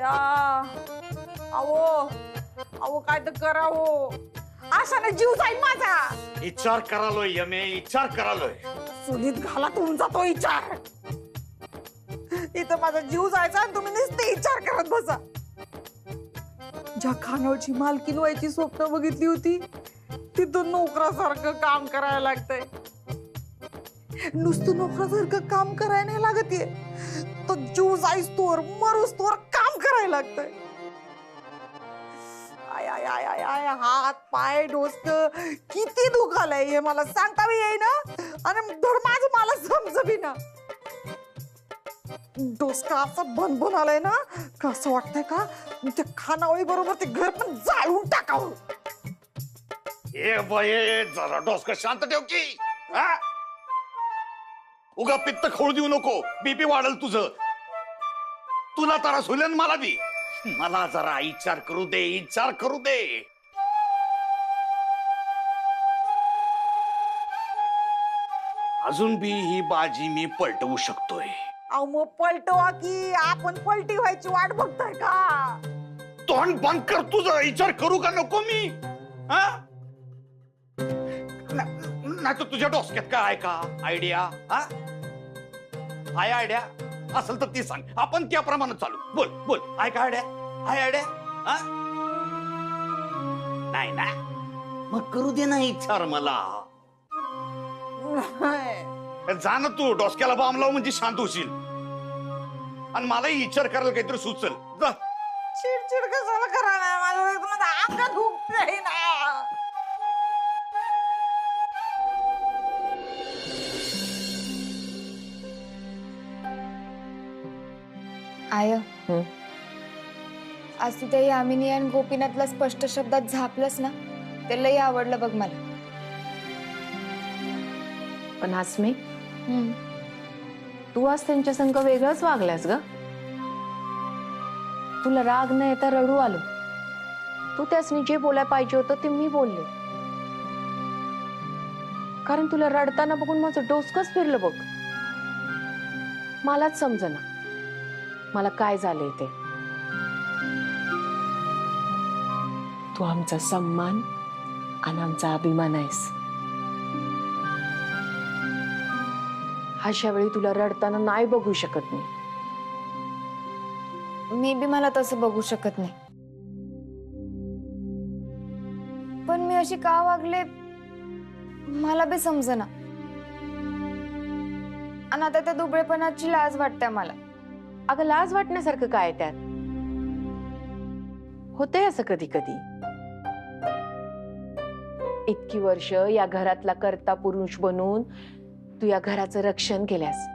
बया अहो अहो काय तर करावं अशाने जीव जाईल माझा. विचार करालोय यमे, विचार करालोय. सुनीत घाला तुमचा तो विचार. इथं माझा जीव जायचा आणि तुम्ही नुसते विचार करत बसा. ज्या खानावरची मालकीन व्हायची स्वप्न बघितली होती तिथं नोकरासारखं काम करायला लागतंय. नुसतं नोकरासारखं काम करायला नाही लागते, तो जीव जाईस तोर मरूस तोर काम करायला लागतंय. I I I I I हात पाय डोसकं किती दुखालंय हे मला सांगता बी येईना आणि धड माझं मला समजबी ना. डोसका असं बनबन आलाय ना कसं वाटतंय का त्या खानावळी बरोबर ते घर पण जाळून टाकावं. ए बये जरा डोसकं शांत ठेव की. हा? उगा पित्त खोळ देऊ नको, बीपी वाढल तुझं. तुला त्रास होईल आणि मला बी. मला जरा विचार करू दे, विचार करू दे. अजून बी ही बाजी मी पलटवू शकतोय. अहो मग पलटवा की आपण पलटी व्हायची वाट बघताय का? तोंड बंद कर तुझं. विचार करू का नको मी? नाही तर तुझ्या डोसक्यात काय आहे का आयडिया? हाय आयडिया असेल तर ती सांग, आपण त्याप्रमाणे चालू. बोल बोल, आहे का आयडिया? हाय आयडिया? नाही ना, मग करू दे ना विचार मला. जा ना तू, डोसक्याला बाम लाव म्हणजे शांत होशील आणि मलाही विचार करायला काहीतरी सुचल. जा. चिडचिड कशाला करा माझ्या अंगात दुखतंय ना. आय आज तिथे यामिनी आणि गोपीनाथला स्पष्ट शब्दात झापलंस ना, ते लई आवडलं बघ मला. पण हास्मी, तू आज त्यांच्या संग वेगळंच वागल्यास ग. तुला राग न येता रडू आलो. तू त्यासनी जे बोलायला पाहिजे होतं ते मी बोलले, कारण तुला रडताना बघून माझं डोसकंच फिरलं बघ. मलाच समजना मला काय झालंय ते. तू आमचा सम्मान आणि आमचा अभिमान आहेस. अशा वेळी तुला रडताना नाही बघू शकत मी. मी बी मला तसं बघू शकत नाही, पण मी अशी का वागले मला बी समजना. आणि आता त्या दुबळेपणाची लाज वाटते मला. अगं लाज वाटण्यासारखं काय त्यात? होतंय असं कधी कधी. इतकी वर्ष या घरातला कर्ता पुरुष बनून तू या घराचं रक्षण केल्यास,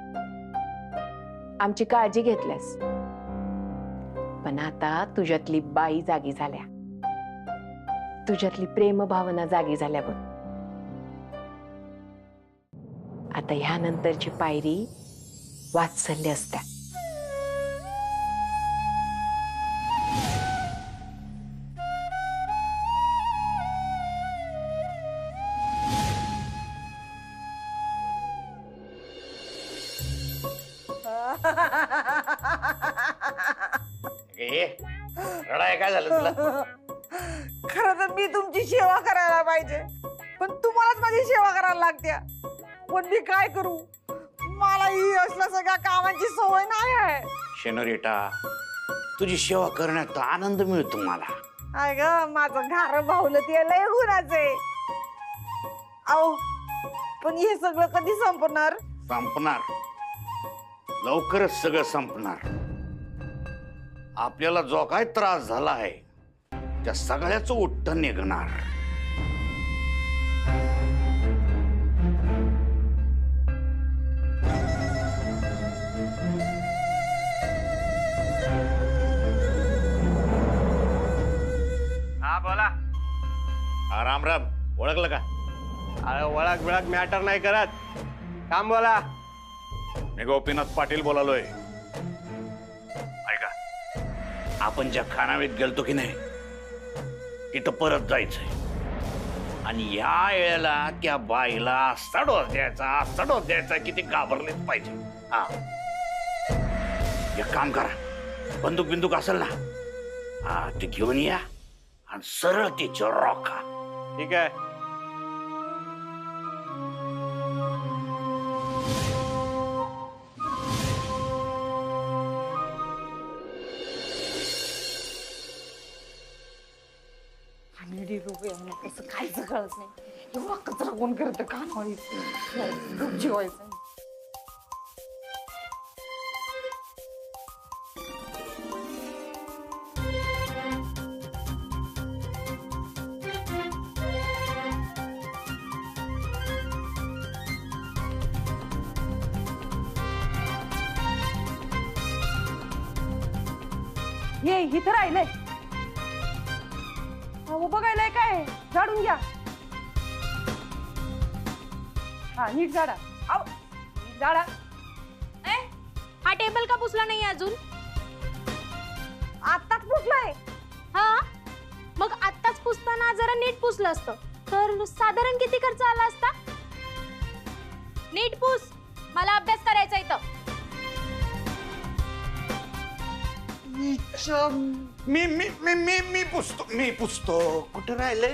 आमची काळजी घेतल्यास. पण आता तुझ्यातली बाई जागी झाल्या, तुझ्यातली प्रेम भावना जागी झाल्या बघ. आता ह्यानंतरची पायरी वात्सल्य असत्या. रडाय काय झालं तुला? खरं तर मी तुमची सेवा करायला पाहिजे, पण तुम्हालाच माझी सेवा करायला लागते. पण मी काय करू, मला ही असल्या सगळ्या कामांची सवय नाही आहे. शेनोरिटा, तुझी सेवा करण्यात आनंद मिळतो मला. काय ग माझं घर भावलं ते लय गुणाचे. अहो पण हे सगळं कधी संपणार? संपणार, लवकरच सगळं संपणार. आपल्याला जो काय त्रास झाला आहे त्या सगळ्याचं उत्तर निघणार. हा बोला. राम राम. ओळखलं का? अरे ओळख बिळख मॅटर नाही करत, काम बोला. मी गोपीनाथ पाटील बोलालोय. ऐका, आपण ज्या खानावळीत गेलतो की नाही तिथं परत जायचंय आणि या वेळेला त्या बाईला असा डोस द्यायचा की ती घाबरलीच पाहिजे. हा, एक काम करा, बंदूक बिंदूक असेल ना, हा ते घेऊन या आणि सरळ त्याच्यावर रॉका. ठीक आहे. कसं खायचं कळत नाही. एवढा कचरा कोण करत कानवाळी जेवायचं. ये इथं राहिलंय. उभं गायलंय काय? झाडून घ्या. हा नीट झाडा. आव नीट झाडा. हा टेबल का पुसला नाही अजून? आत्ताच पुसलाय. हा मग आत्ताच पुसताना जरा नीट पुसलं असतं तर साधारण किती खर्च आला असता? नीट पुस, मला अभ्यास करायचा इथं. मी पुसतो. कुठे राहिले?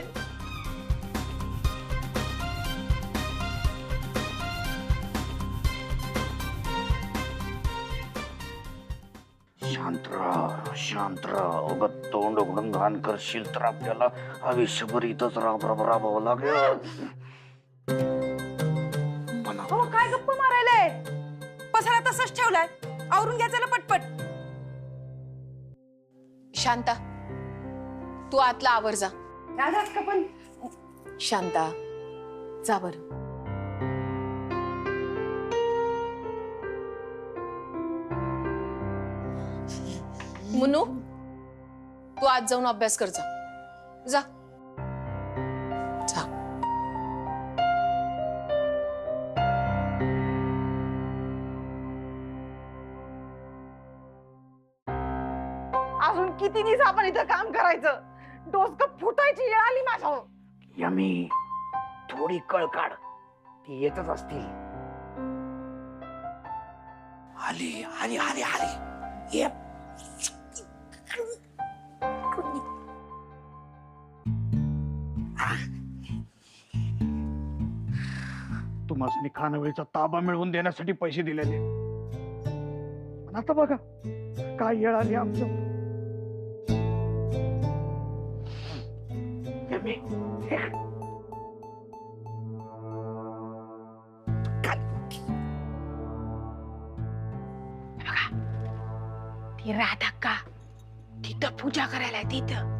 शांत राहा. उगाच तोंड उघडून घाण करशील तर आपल्याला आयुष्यभर इथंच राबावं लागेल. हो काय गप्प मारायलाय? पसारा तसंच ठेवलाय. आवरून घ्या चला पटपट. शांता, तू आतला आवर जा. राधाच का पण? शांता जा बर. मुन्नू, तू आज जाऊन अभ्यास कर. जा जा. अजून किती दिवस आपण इथं काम करायचं? डोसकं फुटायची वेळ आली माझ्यावर. यमी, थोडी कळ काढ, ती येतच असतील. आली आली आली आली. ये. तुम्हाला खानावळीचा ताबा मिळवून देण्यासाठी पैसे दिलेले, पण आता बघा काय येळ आली आमच्या. ती राधा का तिथं पूजा करायला तिथं.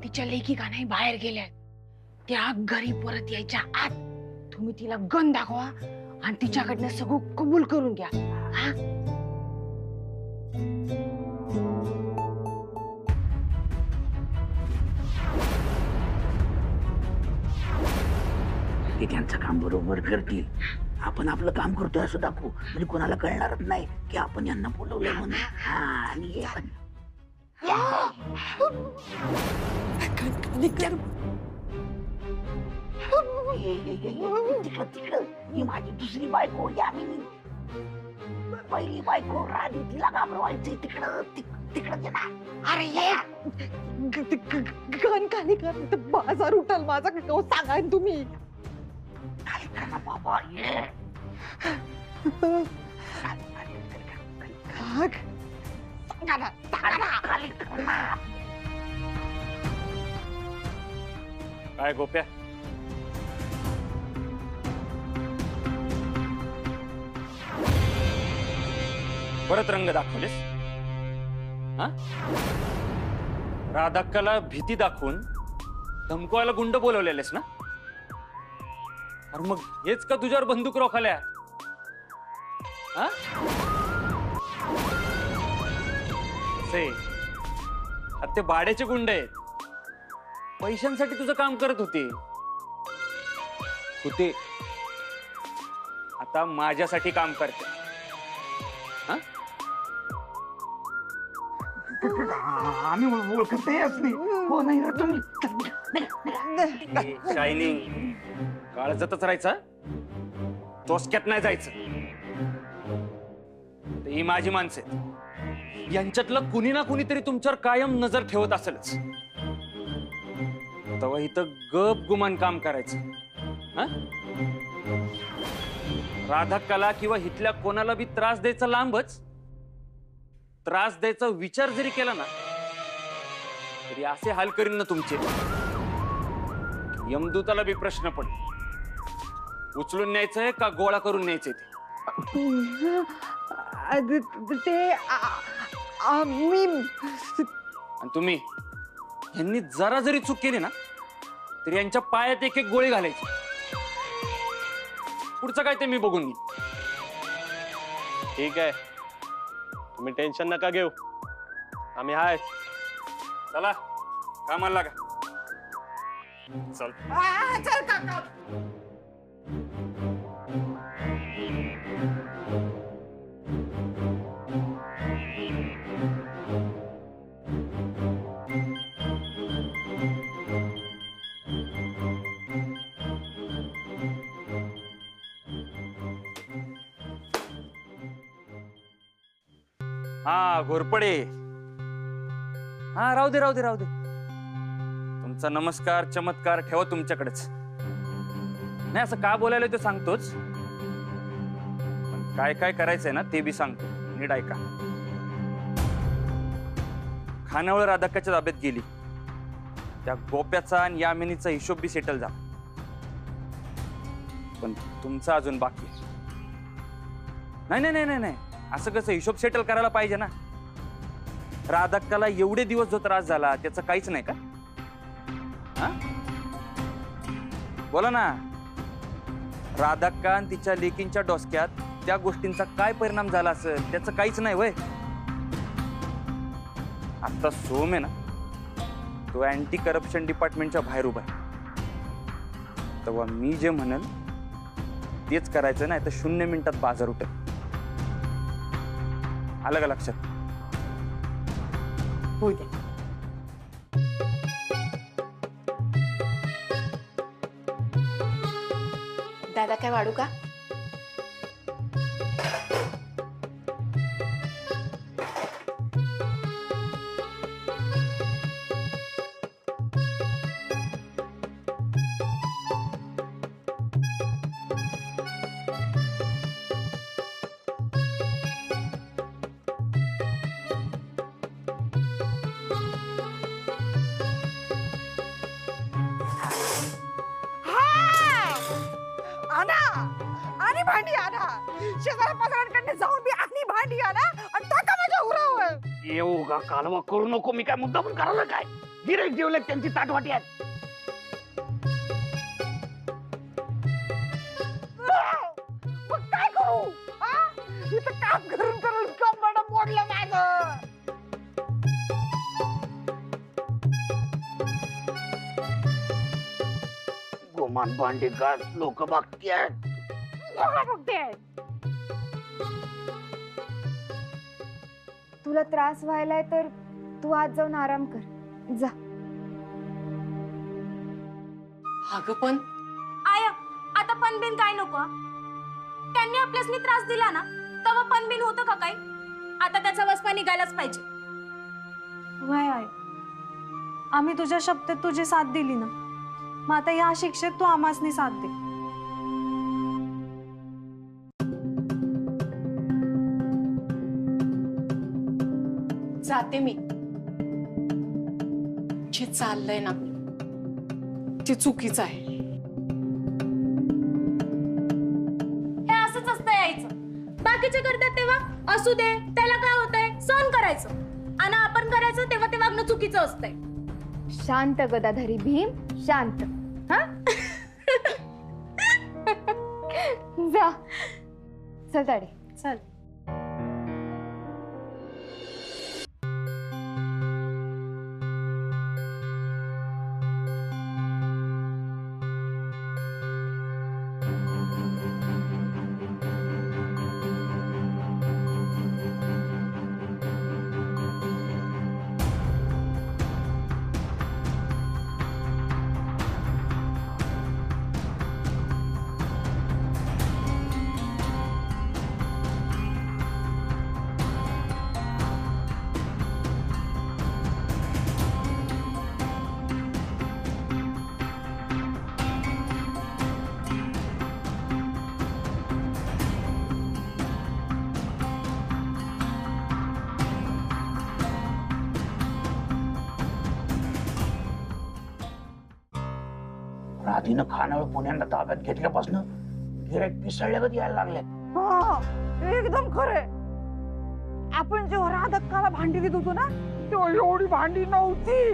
तिच्या लेखी का नाही बाहेर गेल्या. त्या घरी परत यायच्या आत तुम्ही तिला गण दाखवा आणि तिच्याकडनं सगळं कबूल करून घ्या. हा ते त्यांचं काम बरोबर करतील. आपण आपलं काम करतोय असं दाखवू, म्हणजे कोणाला कळणारच नाही की आपण यांना बोलवलंय म्हणून. आणि तिकडं ही माझी दुसरी बायको यामिनी. पहिली बायको राधी, तिला घाबरवायचंय. तिकडं ना. अरे ये गण खाली कर, बाजार उठल माझा. सांगा तुम्ही. खाली कर ना बाबा. ये खाली कर ना. काय गोप्या, परत रंग दाखवलेस? हा, राधाक्काला भीती दाखवून धमकवायला गुंड बोलवलेलेस ना? अरे मग हेच का तुझ्यावर बंदूक रोखाल्या? हा, ते भाड्याचे गुंड आहेत. पैशांसाठी तुझं काम करत होते. आता माझ्यासाठी काम करते. आम्ही ओळखत नाही. हो नाही रे तुम्ही. शायनिंग, काळजातच राहायचं, चोसक्यात नाही जायचं. ही माझी माणसं आहेत. यांच्यातलं कुणी ना कुणीतरी तुमच्यावर कायम नजर ठेवत असेलच. तेव्हा इथं गप गुमान काम करायचं. राधाक्काला किंवा इथल्या कोणाला बी त्रास द्यायचा लांबच, त्रास द्यायचा विचार जरी केला ना तरी असे हाल करीन ना तुमचे, यमदूताला बी प्रश्न पडेल उचलून न्यायचंय का गोळा करून न्यायचंय ते. मी आणि तुम्ही यांनी जरा जरी चूक केली ना तरी यांच्या पायात एक एक गोळी घालायची. पुढचं काय ते मी बघून घेईन. ठीक आहे, तुम्ही टेन्शन नका घेऊ, आम्ही हाय. चला कामाला लागा. चल. चल काका. हा घोरपडे. हा राहू दे राहू दे राहू दे. तुमचा नमस्कार चमत्कार ठेवा तुमच्याकडेच. नाही असं का बोलायला ते सांगतोच, पण काय काय करायचंय ना ते बी सांगतो. नीट ऐका. खानावळ राधाक्काच्या ताब्यात गेली. त्या गोप्याचा आणि यामिनीचा हिशोब बी सेटल झाला, पण तुमचा अजून बाकी आहे. नाही नाही नाही नाही, असं कसं हिशोब सेटल करायला पाहिजे ना. राधाक्काला एवढे दिवस जो त्रास झाला त्याचं काहीच नाही का? हा बोला ना. राधाक्का आणि तिच्या लेकींच्या डोसक्यात त्या गोष्टींचा काय परिणाम झाला असेल त्याचं काहीच नाही वय. आता सोम आहे ना, तो अँटी करप्शन डिपार्टमेंटच्या बाहेर उभा आहे. तेव्हा मी जे म्हणेल तेच करायचं, नाही तर 0 मिनिटात बाजार उठेल. आलं का लक्षात? होऊ दे. दादा काय वाढू का? आणि भांडी आणा. शेजाऱ्या पाजाऱ्यांकडे जाऊन बी आणि भांडी आणा आणि टाका माझ्या उरावर. येऊ का कालवा करू नको. मी काय मुद्दा पण करायला काय? गिरेक जेवले त्यांची ताटवाटी आहेत. मग काय करू? इथं काम करून करून कंबरड मोडलं माझं. गोमान भांडी का लोक बघतात. तुला त्रास व्हायलाय तर तू आज जाऊन आराम कर जा. अगं पण आया आता पनबिन काय नको. त्यांनी आपल्यासनी त्रास दिला ना तेव्हा पनबिन होतं का काय? आता त्याचा वसपा निघायलाच पाहिजे. वय आहे, आम्ही तुझ्या शब्दात तुझी साथ दिली ना, मग आता या शिक्षेत तू आमासनी साथ दे. जाते मी. जे चाललंय ना ते चुकीचं आहे. हे असंच असतं यायचं. बाकीचे करतात तेव्हा असू दे, त्याला काय होतंय सहन करायचं, आणि आपण करायचं तेव्हा ते वागणं चुकीचं असतंय. शांत गदाधरी भीम, शांत. हा जा. चल ताडे. चल. राधीनं खानावळ पुण्याला ताब्यात घेतल्यापासून गिऱ्हाईक पिसळल्यागत यायला लागले. एकदम खरंय. आपण जेव्हा राधक्काला भांडी देत होतो ना तेव्हा एवढी भांडी नव्हती.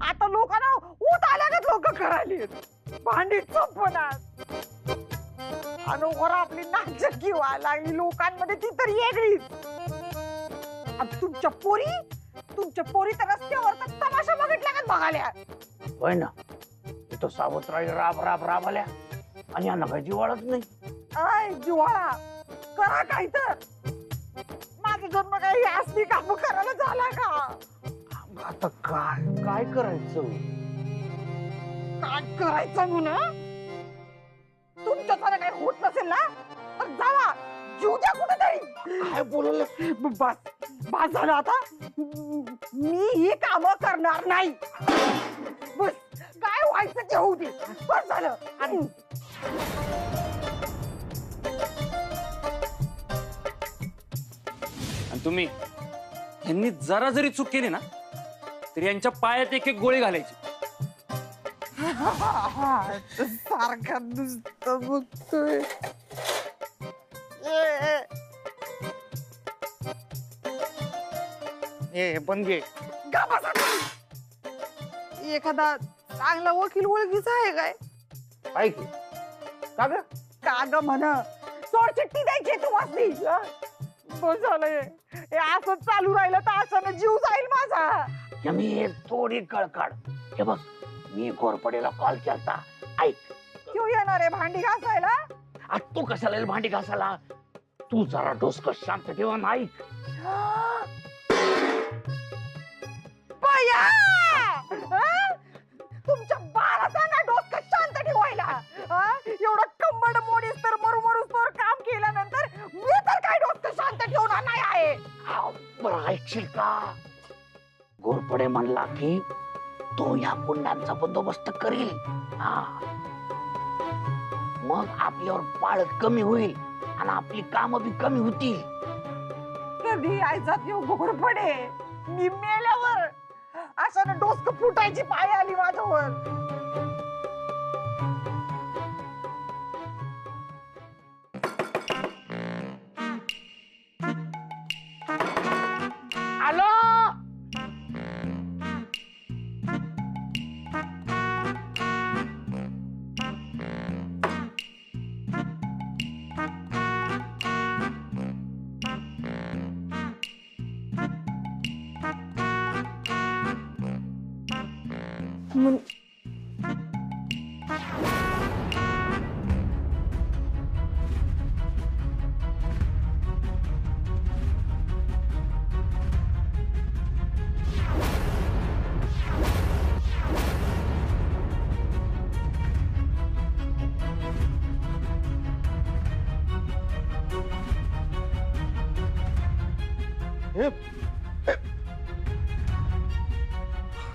आता लोकांना ऊत आल्यागत लोक करायली भांडी संपणार. आणि वर आपली नाचक्की व्हायला लागली लोकांमध्ये ती तर वेगळीच. तुमच्या पोरी तर रस्त्यावर तमाशा बघितल्या का बघाल्या. होय ना, इथं सावत्राई राब राब राब आल्या आणि यांना काही जिवाळच नाही. आय जिवाळा करा काय तर. माझा जन्म काही असली काम करायला झाला का. आता काय काय करायचं. काय करायचं म्हणून तुमच्या काही होत नसेल ना तर जावा जीव द्या कुठेतरी. काय बोललं. बस झालं आता. मी ही काम करणार नाही. बस काय व्हायचं ते होऊ दे. बस झालं. आणि तुम्ही यांनी जरा जरी चूक केली ना तरी यांच्या पायात एक एक गोळी घालायची. सारखा नुसतं बघतोय. पण घे. एखादा चांगला वकील ओळखीचा आहे काय. ऐक का ग. काग म्हण सोड चिठ्ठी द्यायची तू वाचली. बस झालंय. हे असं चालू राहिलं तर अशानं जीव जाईल माझा. मी एक थोडी कळकाड. हे बघ मी घोरपडेला कॉल केलता. ऐक क्यों येणार आहे भांडी घासायला. आज तू कशाला येईल भांडी घासायला. तू जरा डोसकं शांत ठेवा. ऐक बया तुमच्या बाळाचा डोसकं शांत ठेवायला. एवढं कंबड मोडीस तर मरूस तर काम केल्यानंतर मी तर काय डोसकं शांत ठेवणार नाही आहे. बरं ऐकशील का. घोरपडे म्हणला की तो या कुंडांचा बंदोबस्त करील. मग आपल्यावर पाळ कमी होईल आणि आपली कामं बी कमी होतील. कधी आयजात येऊ घोरपडे. मी मेल्यावर अशानं डोसकं फुटायची पाय आली माझ्यावर. आलो.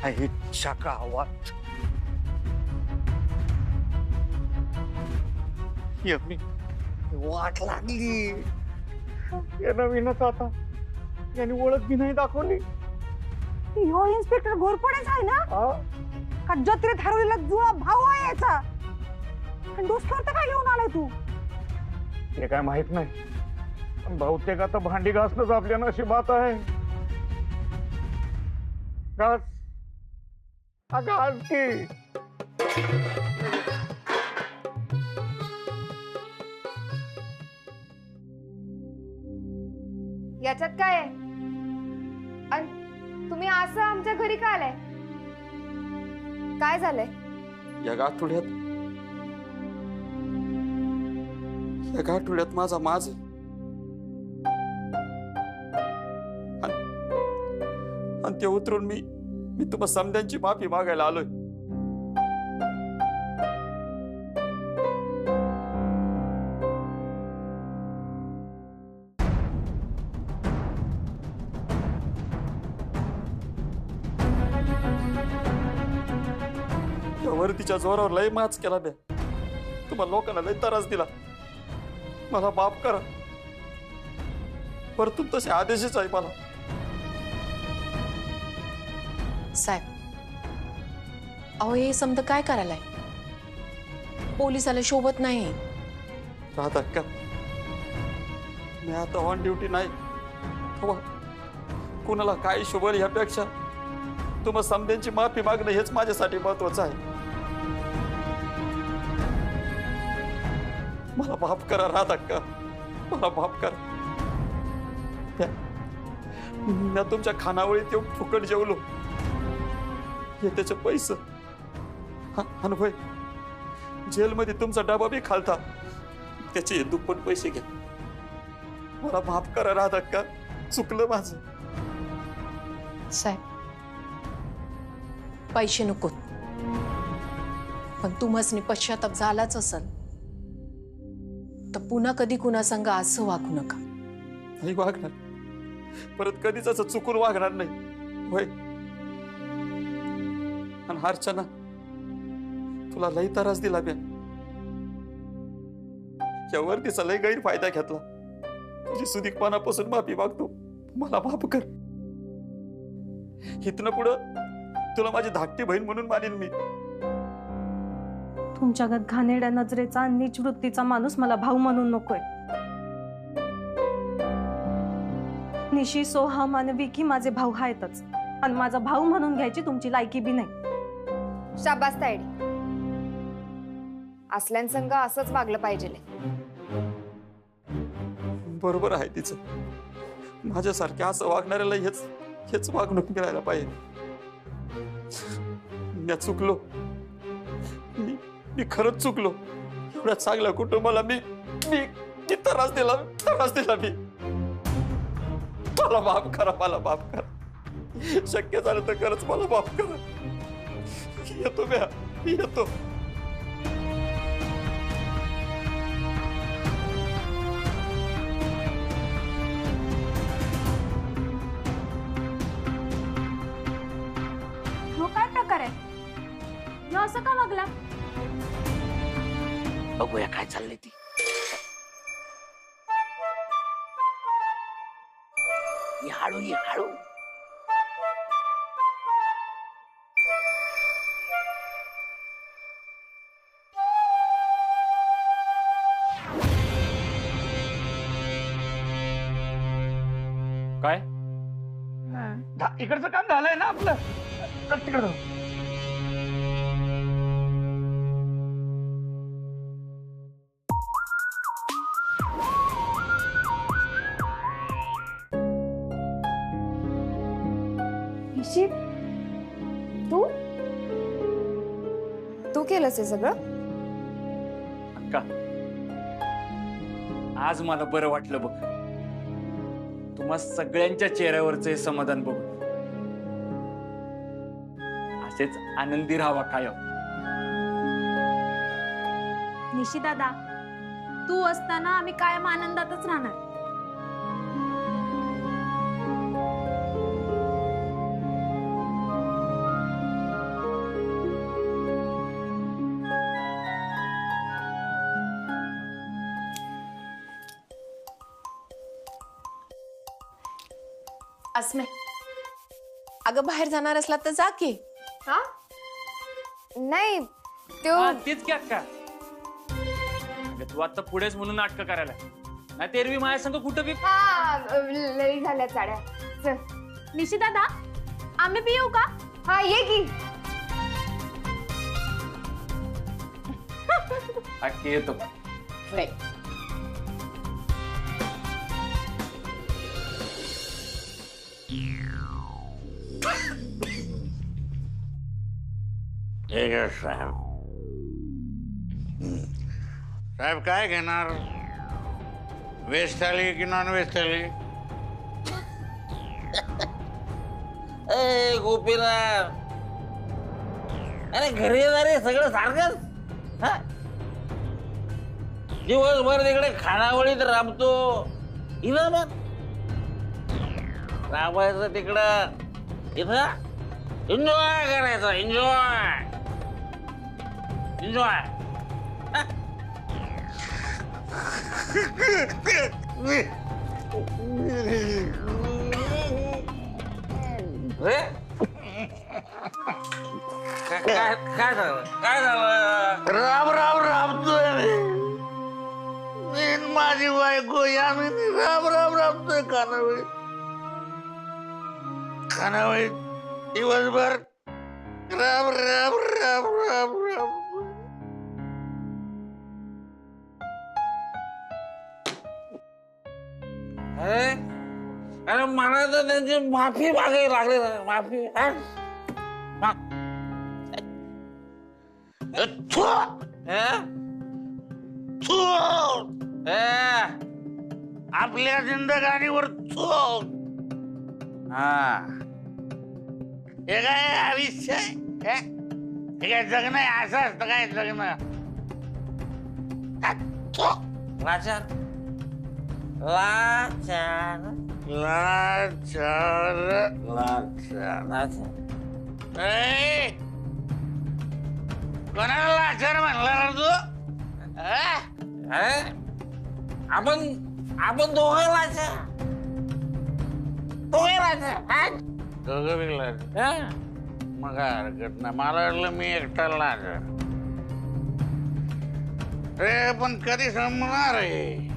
आईच्या गावात यमी वाट लागली. या नवीनच आता यांनी ओळख बी नाही दाखवली. ह्यो इन्स्पेक्टर घोरपडेच आहे ना. का जत्रेत हरवलेला जुळा भाऊ आहे याचा. आणि डोसक्यावर तर काय घेऊन आलाय तू. ते काय माहित नाही पण बहुतेक आता भांडी घासणंच आपल्या नशिबात आहे. घास घास की. याच्यात काय आहे. आणि तुम्ही असं आमच्या घरी का आलाय. काय झालंय. या गाठोड्यात माझा माझ आणि ते उतरून मी तुम्हा समद्यांची माफी मागायला आलोय. वरतीच्या जोरावर लय माच केला बे. तुम्हाला लोकांना लय त्रास दिला. मला माफ करा. परतून तसे आदेशच आहे मला. साहेब अहो हे समजा काय करायलाय. पोलिसाला शोभत नाही. राहतात का? मी आता ऑन ड्युटी नाही. तेव्हा कुणाला काय शोभल यापेक्षा तुम्हा समध्यांची माफी मागणं हेच माझ्यासाठी महत्वाचं आहे. मला माफ करा राहतात का? मला माफ करा. मी तुमच्या खानावळीत येऊन फुकट जेवलो हे त्याचे पैसे. आणि होय, जेलमध्ये तुमचा डबा बी खालता त्याचे दुप्पट पैसे घ्या. मला माफ करा राहतात का? चुकलं माझं. साहेब, पैसे नकोत, पण तुम्हासनी पश्चाताप झालाच असेल तर पुन्हा कधी कुणा संग असं वागू नका. नाही वागणार, परत कधीच असं चुकून वागणार नाही. होय. आणि अर्चना, तुला लई त्रास दिला बे. या वर्दीचा लई गैरफायदा घेतला. तुझी सुदीकपणापासून माफी मागतो. मला माफ कर. इथनं पुढं तुला माझी धाकटी बहीण म्हणून मानेन मी. तुमच्या घाणेरड्या नजरेचा नीच वृत्तीचा माणूस मला भाऊ म्हणून नकोय. निशी, सोहम आणि विकी माझे भाऊ आहेतच, आणि माझा भाऊ म्हणून घ्यायची तुमची लायकी बी नाही. शाबास तायडी. असल्यांसंग असंच वागलं पाहिजे. बरोबर आहे तिचं. माझ्यासारख्या असं वागणाऱ्याला हेच वागणूक मिळायला पाहिजे. मी चुकलो. मी खरंच चुकलो. एवढ्या चांगल्या कुटुंबाला मी त्रास दिला मी. मला माफ करा, मला माफ करा. शक्य झालं तर खरंच मला माफ करा. येतो मी येतो. काय प्रकार आहे? ह्यो असं का वागला? बघूया काय चाललंय ती. ये हाळू. काय? इकडचं काम झालंय ना आपलं. तिकडं तू केलंस हे सगळं? अक्का, आज मला बरं वाटलं बघ. तुम्हा सगळ्यांच्या चेहऱ्यावरचं हे समाधान बघून. असेच आनंदी राहावा कायम. निशी दादा, तू असताना आम्ही कायम आनंदातच राहणार. अस्मे, अगं बाहेर जाणार असला तर जा की. हा? नाही, तेच की अक्का. तू आता पुढेच म्हणून नाटक करायला नाही. तेरवी माझ्या संग कुठं बी. लई झाल्या चाड्या. चल निशी दादा, आम्ही बी येऊ का? हा, ये की. अक्की येतो. साहेब, साहेब काय घेणार? व्हेज थाली की नॉन व्हेज थाली? गोपीनाथ, अरे घरी जाणे सगळं सारखंच. दिवसभर तिकडे खानावळीत राबतो. इथं मग राबायचं तिकडं. इथं एन्जॉय करायचं. एन्जॉय. काय झालं काय झालं? राम राम रामतोय मी माझी बायको यामिनी राम राम रामतोय खानावळी खानावळी दिवसभर राम राम राम राम राम. अरे मला तर त्यांची माफी मागायला लागली ना, माफी थू. थू. आपल्या जिंदगानीवर थू. हा हे काय आयुष्य आहे? हे काय जगणं आहे? असं असतं काय जगणं? लाचार लाचार लाचार लाचार लाचार कोणाला लाचार म्हणला ना तू? आपण दोघं लाचार दोघं बी लाचार मग काय हरकत नाही. मला वाटलं मी एकटा लाचार. रे पण कधी संपणार आहे?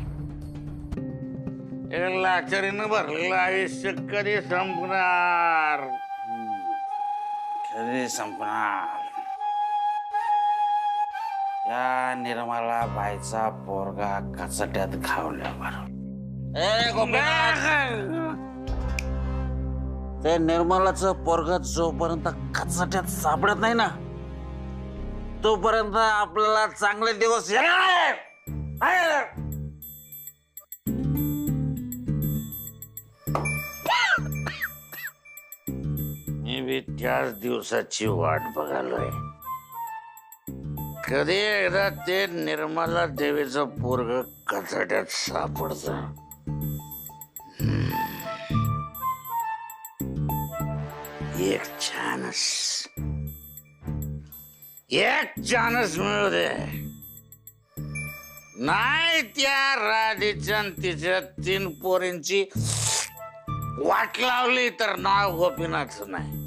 लाचारीनं भरलेलं आयुष्य कधी संपणार? कधी संपणार? या निर्मला बाईचा पोरगा कचट्यात खावल्यावर ते निर्मलाचं पोरगा जोपर्यंत कचट्यात सापडत नाही ना तोपर्यंत आपल्याला चांगले दिवस येणार. मी बी त्याच दिवसाची वाट बघालोय. कधी एकदा ते निर्मला देवीचं पोरग कचड्यात सापडत. एक चानस मिळू दे. नाही त्या राधेच्या तिच्या 3 पोरींची वाट लावली तर नाव गोपीनाथ नाही.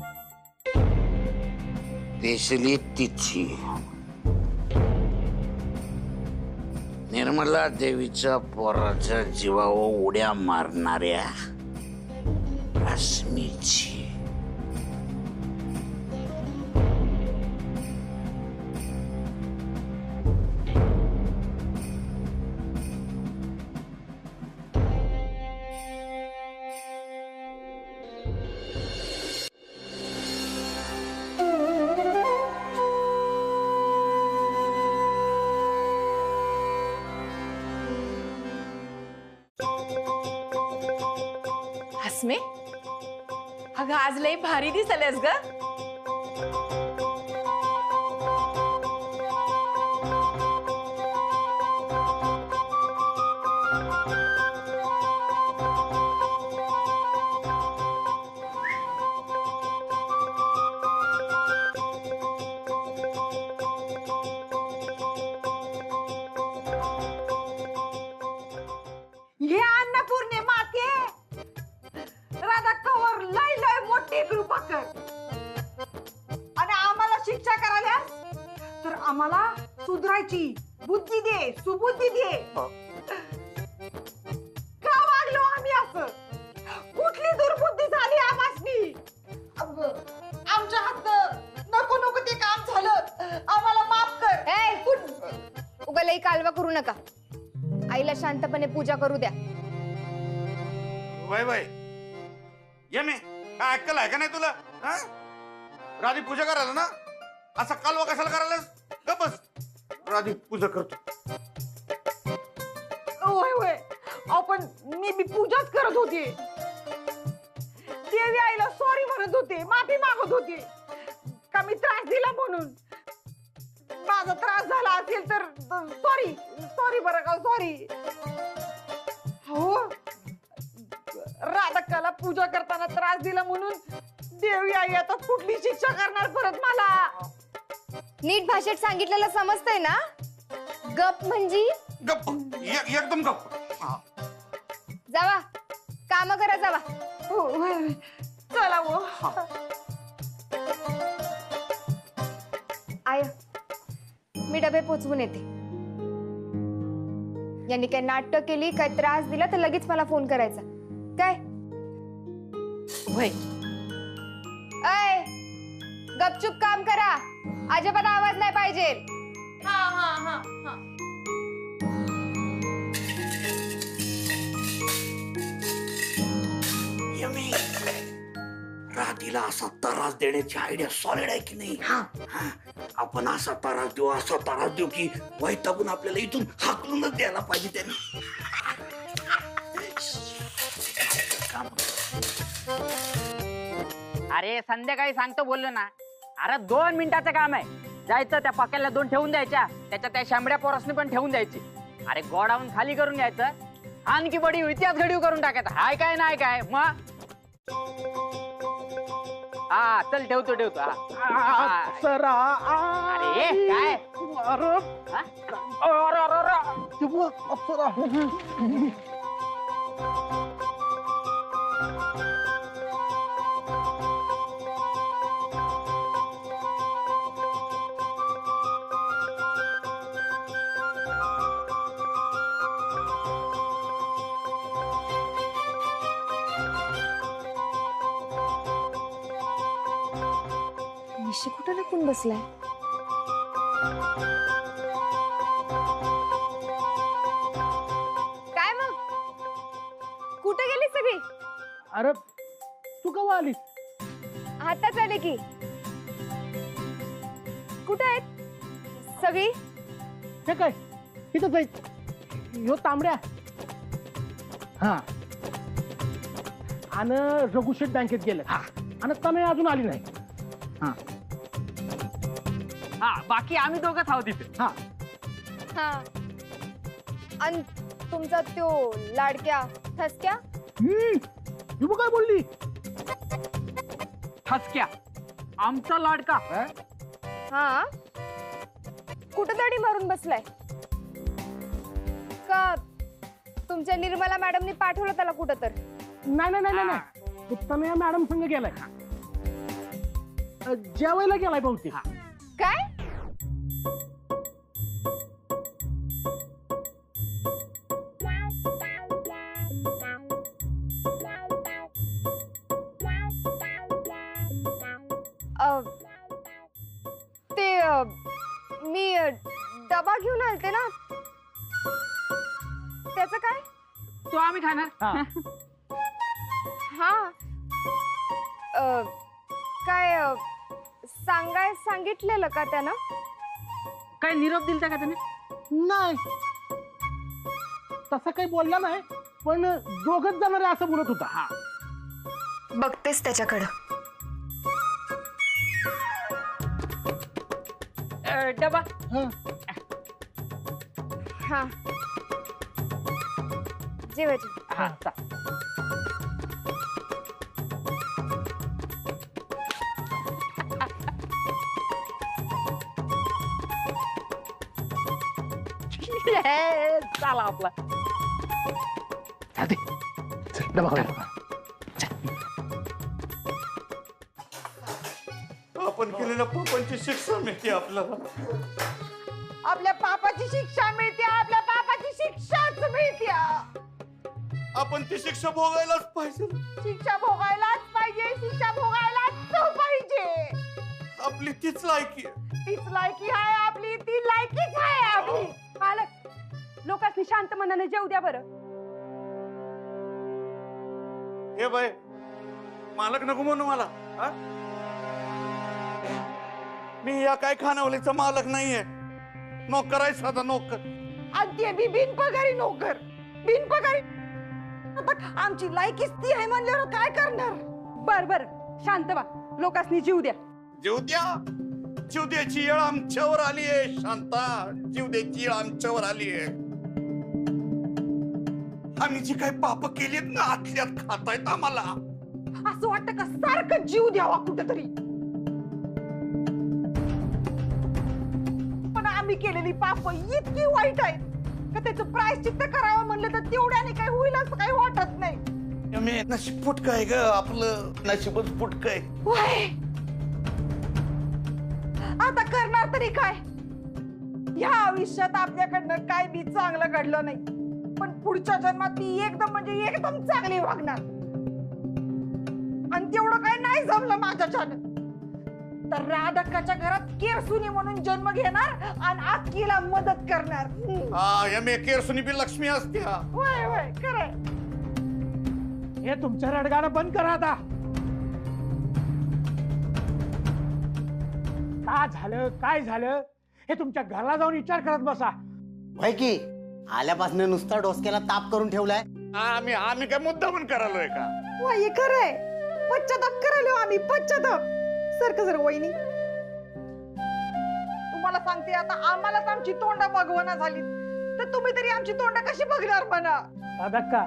पेशली तिची निर्मला देवीच्या पोराच्या जीवावर उड्या मारणाऱ्या अस्मीची. हसमे अगं आज लई भारी दिसल्यास ग. हे अन्नपूर्णे माते राधा कवर लय लय मोठी कृपा कर. आणि आम्हाला शिक्षा करायल्यास तर आम्हाला सुधरायची बुद्धी दे, सुबुद्धी दे. का वागलो आम्ही असं? कुठली दुर्बुद्धी झाली आम्हासनी? आमच्या हात नको नको ते काम झालं, आम्हाला माफ कर. उगा लई कालवा करू नका. आईला शांतपणे पूजा करू द्या. बाय बाय ये मी काय अक्कल आहे का नाही तुला? राधी पूजा करायला ना, असा कालवा कशाला करायलास? गप बस, राधी पूजा करतो. होय होय आपण मी बी पूजाच करत होते. देवी आईला सॉरी म्हणत होते, माफी मागत होते का मी त्रास दिला म्हणून. माझा त्रास झाला असेल तर सॉरी सॉरी बरं का, सॉरी. हो राधकाला पूजा करताना त्रास दिला म्हणून देवी आई आता कुठली शिक्षा करणार परत मला? नीट भाषेत सांगितलेलं समजतंय ना? गप म्हणजे गप, एकदम गप. जावा काम करा जावा. चला वो. आय मी डबे पोचवून येते. यांनी काय नाटक केली, काय त्रास दिला तर लगेच मला फोन करायचा. काय वय अय गपचूप काम करा, अजिबात आवाज नाही पाहिजे. यमी, राधीला असा त्रास देण्याची आयडिया सॉलिड आहे की नाही? आपण असा त्रास देऊ की वैतागून आपल्याला इथून हाकलूनच द्यायला पाहिजे त्यांनी. अरे संध्याकाळी सांगतो बोललो ना. अरे 2 मिनिटाचं काम आहे. जायचं त्या पक्याला 2 ठेवून द्यायच्या, त्याच्या त्या शांबड्या पोरासनी पण ठेवून द्यायची. अरे गोडाऊन खाली करून घ्यायचं, आणखी बडी इतिहास घडीव करून टाकायचा. हाय काय नाही काय मग. हा चल ठेवतो. अरे काय निशी कुठं लपून बसलाय? काय मग कुठे गेली सगळी? अरे तू कवा आलीस? आताच आले की. कुठे आहेत सगळी? हे काय इथंच आहे. यो तांबड्या हा आणि रघुशेठ बँकेत गेले. आणि तनय अजून आली नाही. हा बाकी आम्ही दोघंच आहोत इथे. हा आणि तुमचा त्यो लाडक्या ठसक्या? तू काय बोलली? ठसक्या आमचा लाडका. हा कुठं दडी मारून बसलाय का? तुमच्या निर्मला मॅडमनी पाठवलं त्याला कुठं तर? नाही तनया मॅडम संग गेलाय. जेवायला गेलाय बहुतेक. काय? मी डबा घेऊन आलते ना, त्याचं काय? तो आम्ही खाणार. हा काय सांगितलेलं का त्यानं? काय निरोप दिलता का त्याने? नाही तसं काही बोलला नाही, पण दोघच जाणार आहे असं बोलत होता. बघतेस त्याच्याकडं. डबा. हा जेवायची. चला आपला आपण केलेल्या पापांची शिक्षा मिळते आपल्याला. आपल्या पापाची शिक्षा मिळते, आपल्या पापाची शिक्षाच मिळते. आपण ती शिक्षा भोगायलाच पाहिजे. शिक्षा भोगायलाच पाहिजे, शिक्षा भोगायलाच पाहिजे. आपली तीच लायकी आहे. तीच लायकी आहे आपली, ती लायकीच आहे आपली. मालक लोकांनी शांत मनाने जेवू द्या बरं. हे बाय मालक नको म्हणू मला. मी या काय खानावलीचा मालक नाहीये. नोकर आहे, साधा नोकर. आणि ते बी बिनपगारी नोकर, बिनपगारी. आता आमची लायकीच ती आहे म्हणल्यावर काय करणार? बर शांत व्हा, लोकांनी जीव द्या. जीव द्या. जीव द्यायची वेळ आमच्यावर आली आहे शांता. जीव द्यायची वेळ आमच्यावर आली आहे. आम्ही जी काही पाप केलीत ना आतल्यात खातायत आम्हाला. असं वाटतं का सारखं जीव द्यावा कुठेतरी? पण आम्ही केलेली पाप इतकी वाईट आहेत का त्याचं प्रायश्चित्त करावं म्हणलं तर तेवढ्याने काही होईल असं काही वाटत नाही. नशीब फुटक आहे ग आपलं. नशीबच फुटक आहे. आता करणार तरी काय? ह्या आयुष्यात आपल्याकडनं काय बी चांगलं घडलं नाही, पण पुढच्या जन्मात ती एकदम म्हणजे एकदम चांगली वागणार. आणि तेवढं काय नाही जमलं माझ्याच्यानं तर राधक्काच्या घरात केरसुनी म्हणून जन्म घेणार आणि आक्कीला मदत करणार. केरसुनी बी लक्ष्मी असते. होय होय खरंय. हे तुमचं रडगाणं बंद करा आता. का झालं काय झालं हे तुमच्या घराला जाऊन विचार करत बसा. भाई की आल्यापासून नुसता डोसक्याला ताप करून ठेवलाय. आम्ही काय मुद्दा पण करालोय का? वही खरंय, पश्चाताप करायलो आम्ही, पश्चाताप. सारखं जर वहिनी तुम्हाला सांगते, आता आम्हालाच आमची तोंड बघवना झाली तर तुम्ही तरी आमची तोंड कशी बघणार म्हणा. राधक्का,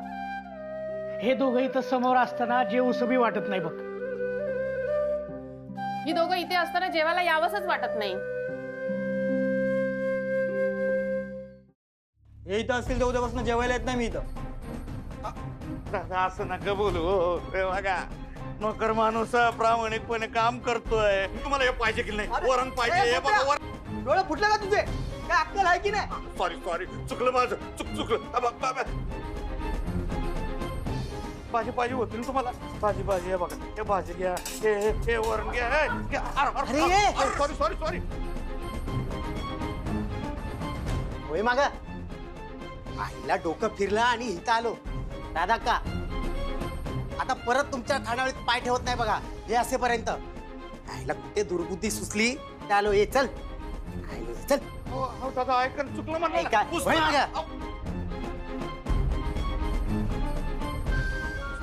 हे दोघं इथं समोर असताना जेवूसबी वाटत नाही बघ. ही दोघं इथे असताना जेवायला यावंसच वाटत नाही. हे इथं असतील तर उद्यापासून जेवायला येत नाही मी इथं. असं नका बोलू. बघा, नोकर माणूस प्रामाणिकपणे काम करतोय. तुम्हाला हे पाहिजे की नाही? वरण पाहिजे. हे बघा वरण. डोळे फुटले का तुझे? काय अक्कल आहे की नाही? सॉरी चुकलं माझं. चुकलं. भाजी पाहिजे होती ना तुम्हाला? भाजी हे बघा, हे भाजी घ्या, हे वरण घ्या. सॉरी. होय माग आईला डोकं फिरलं आणि इथं आलो. राधक्का, आता परत तुमच्या खानावळीत पाय ठेवत नाही बघा. हे असेपर्यंत आईला कुठे दुर्बुद्धी सुचली तर आलो. ये चल चल. हो दादा, ऐका, चुकलं म्हणलं.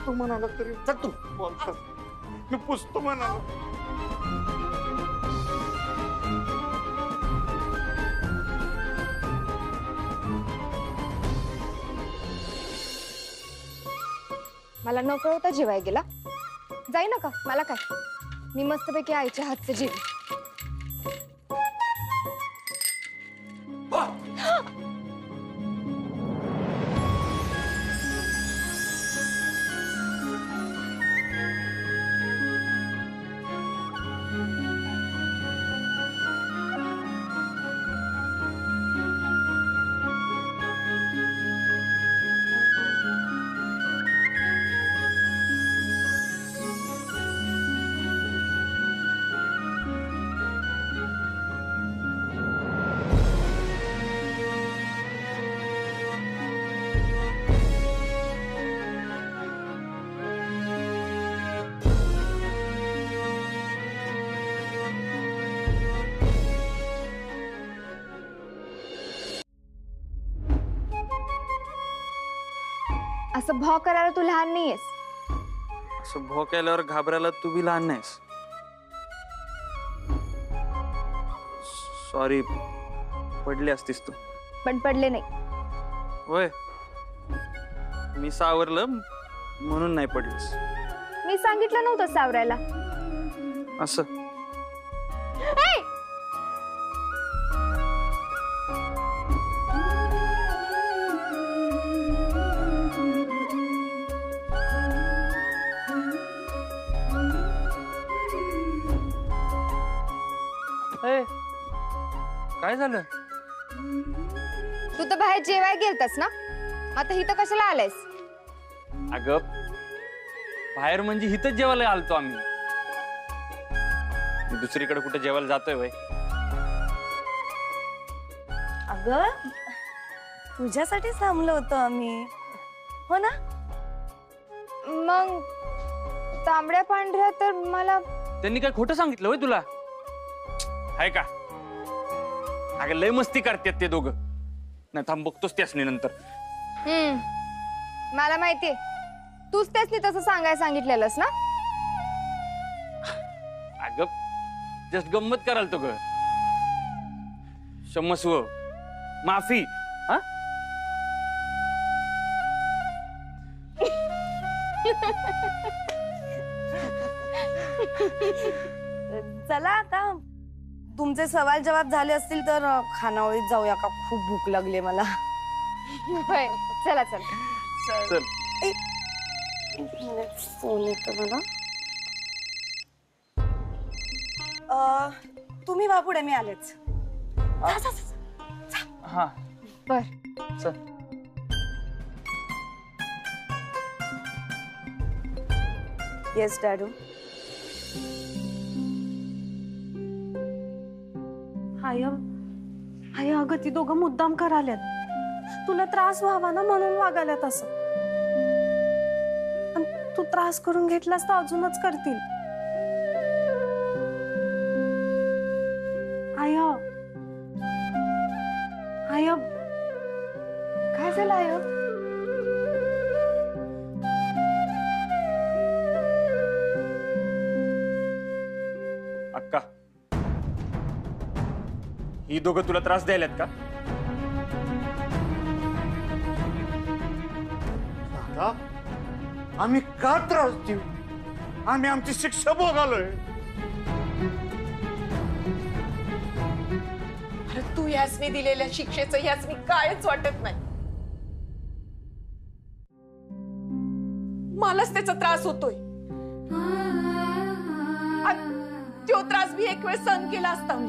तू म्हणाला तरी चल तू. मी पुसतो म्हणाला. मला न कळवता जेवाय गेला. जाई नका, मला काय, मी मस्तपैकी आईच्या हातचं जेवी. असं भाव करायला तू लहान नाहीयेस. असं भो केल्यावर घाबरायला तू बी लहान नाहीस. सॉरी, पडली असतीस तू. पण पडले नाही. होय, मी सावरलं म्हणून नाही पडलीस. मी सांगितलं नव्हतं सावरायला. असं काय झालं? तू तर बाहेर जेवाय गेलतास ना, आता इथं कशाला आलायस? अगं, बाहेर म्हणजे इथंच जेवायला आलतो आम्ही. दुसरीकडे कुठे जेवायला जातोय वय? अगं, तुझ्यासाठी थांबलो होतो आम्ही, हो ना? मग तांबड्या पांढऱ्या तर मला त्यांनी काय खोटं सांगितलं होय तुला? हाय का? अगं, लय मस्ती करतात ते दोघं. नाही थांब, बघतोच त्यासनी नंतर. मला माहितीये, तूच त्यासनी तसं सांगायला सांगितलेलंस ना. अगं, जस्ट गंमत कराल तो ग. क्षमस्व, माफी. हा, चला आता तुमचे सवाल जवाब झाले असतील तर खानावळीत जाऊया का? खूप भूक लागली मला. होय, चला चल. चल. फोन येतो मला. तुम्ही वा पुढे, मी आलेच. हा बर. चल. येस डॅडू. हाय अगं ती दोघं मुद्दाम कराल्यात. तुला त्रास व्हावा ना म्हणून वागाल्यात असं. पण तू त्रास करून घेतलास तर अजूनच करतील. आय काय झालं आय? अक्का, ही दोघं तुला त्रास द्यायलात का? दादा, आम्ही का त्रास देऊ? आम्ही आमची शिक्षा भोगालोय. अरे तू यासनी दिलेल्या शिक्षेचं यासनी कायच वाटत नाही. मलाच त्याचा त्रास होतोय. तो त्रास मी एक वेळ सहन केला असता मी.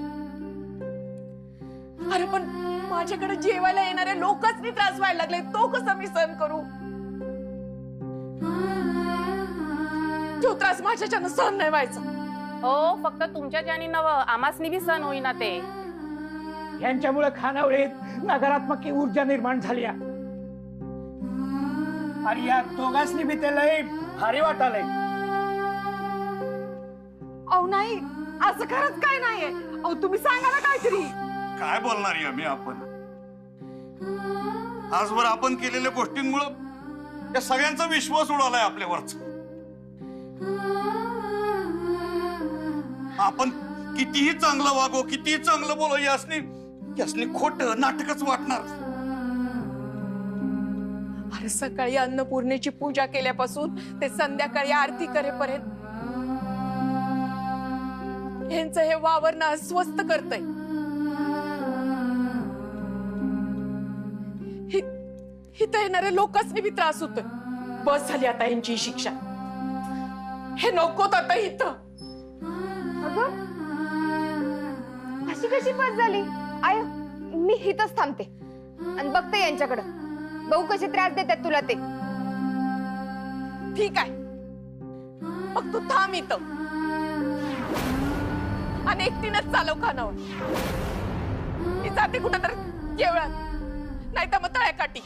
अरे पण माझ्याकडे जेवायला येणाऱ्या लोकच मी त्रास व्हायला लागले, तो कसा मी सहन करू? तो त्रास माझ्याच्यानं सहन नाही व्हायचा. हो, फक्त तुमच्या ज्यानी नव आमासनी बी सण होईना ते. यांच्यामुळे खानावळीत नकारात्मक ऊर्जा निर्माण झाली. आणि या दोघांनी बी ते लय भारी वाटालय. अहो नाही, असं खरंच काय नाहीये. अहो तुम्ही सांगा ना काहीतरी. काय बोलणार आहे आम्ही? आपण आजवर आपण केलेल्या गोष्टींमुळे या सगळ्यांचा विश्वास उडालाय आपल्यावरच. आपण कितीही चांगलं वागो, कितीही चांगलं बोलो, यासनी खोट नाटकच वाटणार. अरे सकाळी अन्नपूर्णेची पूजा केल्यापासून ते संध्याकाळी आरती करेपर्यंत यांचं हे वावरणं अस्वस्थ करतय. इथं येणाऱ्या लोकांनी बी त्रास होतोय. बस झाली आता यांची शिक्षा. हे नकोत आता इथं. अगं अशी कशी बस झाली? आय मी इथंच थांबते आणि बघते यांच्याकडं. बघू कशी त्रास देतात तुला ते. ठीक आहे, मग तू थांब इथं आणि एकटीनच चालव खानावर. मी जाते कुठं तर केवळात, नाही तर मग तळ्याकाठी.